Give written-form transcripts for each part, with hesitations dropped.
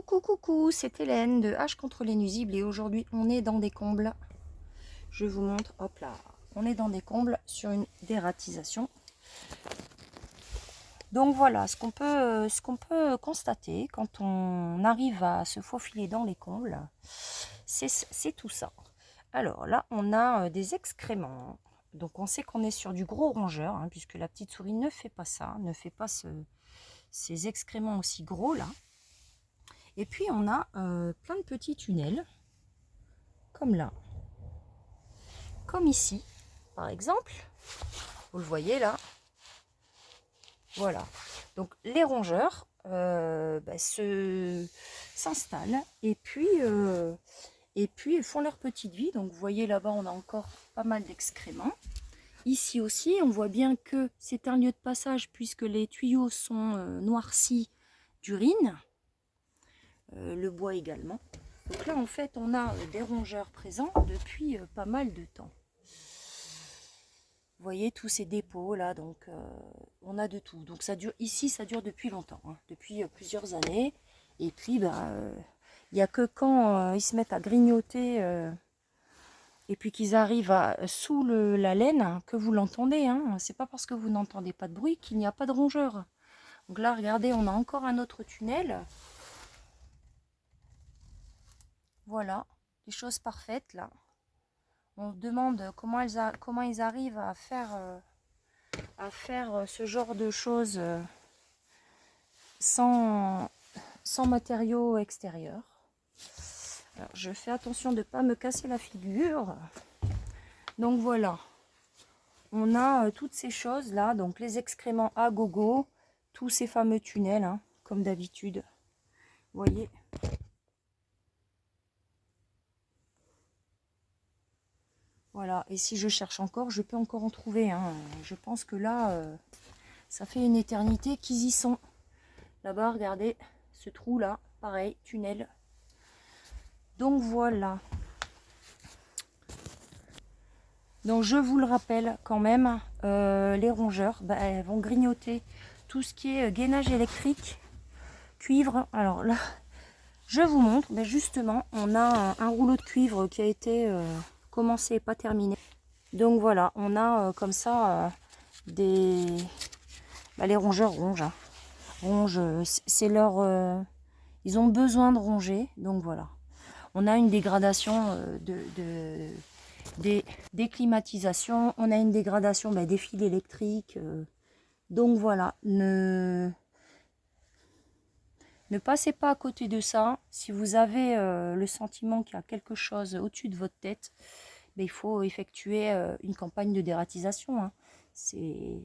Coucou, c'est Hélène de H contre les nuisibles et aujourd'hui on est dans des combles. Je vous montre, hop là, on est dans des combles sur une dératisation. Donc voilà, ce qu'on peut constater quand on arrive à se faufiler dans les combles, c'est tout ça. Alors là, on a des excréments. Donc on sait qu'on est sur du gros rongeur, hein, puisque la petite souris ne fait pas ça, ne fait pas ces excréments aussi gros là. Et puis on a plein de petits tunnels, comme là, comme ici, par exemple. Vous le voyez là. Voilà. Donc les rongeurs s'installent et puis font leur petite vie. Donc vous voyez là-bas, on a encore pas mal d'excréments. Ici aussi, on voit bien que c'est un lieu de passage puisque les tuyaux sont noircis d'urine. Le bois également. Donc là, en fait, on a des rongeurs présents depuis pas mal de temps. Vous voyez tous ces dépôts là, donc on a de tout. Donc ça dure ici, ça dure depuis longtemps, hein, depuis plusieurs années. Et puis, il n'y a que quand ils se mettent à grignoter et puis qu'ils arrivent sous la laine hein, que vous l'entendez. Hein. C'est pas parce que vous n'entendez pas de bruit qu'il n'y a pas de rongeurs. Donc là, regardez, on a encore un autre tunnel. Voilà, les choses parfaites là. On se demande comment ils arrivent à faire ce genre de choses sans matériaux extérieurs. Alors, je fais attention de ne pas me casser la figure. Donc voilà, on a toutes ces choses là, donc les excréments à gogo, tous ces fameux tunnels, hein, comme d'habitude. Vous voyez. Voilà, et si je cherche encore, je peux encore en trouver. Hein. Je pense que là, ça fait une éternité qu'ils y sont. Là-bas, regardez, ce trou-là, pareil, tunnel. Donc voilà. Donc je vous le rappelle quand même, les rongeurs, elles vont grignoter tout ce qui est gainage électrique, cuivre. Alors là, je vous montre, mais justement, on a un rouleau de cuivre qui a été commencé et pas terminé. Donc voilà, on a comme ça les rongeurs rongent. Hein. C'est leur... ils ont besoin de ronger, donc voilà. On a une dégradation des climatisations, on a une dégradation des fils électriques. Donc voilà, ne passez pas à côté de ça. Si vous avez le sentiment qu'il y a quelque chose au-dessus de votre tête, il faut effectuer une campagne de dératisation. Hein. C'est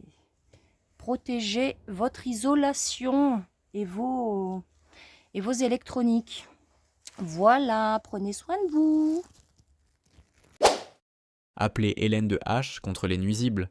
protéger votre isolation et vos électroniques. Voilà, prenez soin de vous. Appelez Hélène de H contre les nuisibles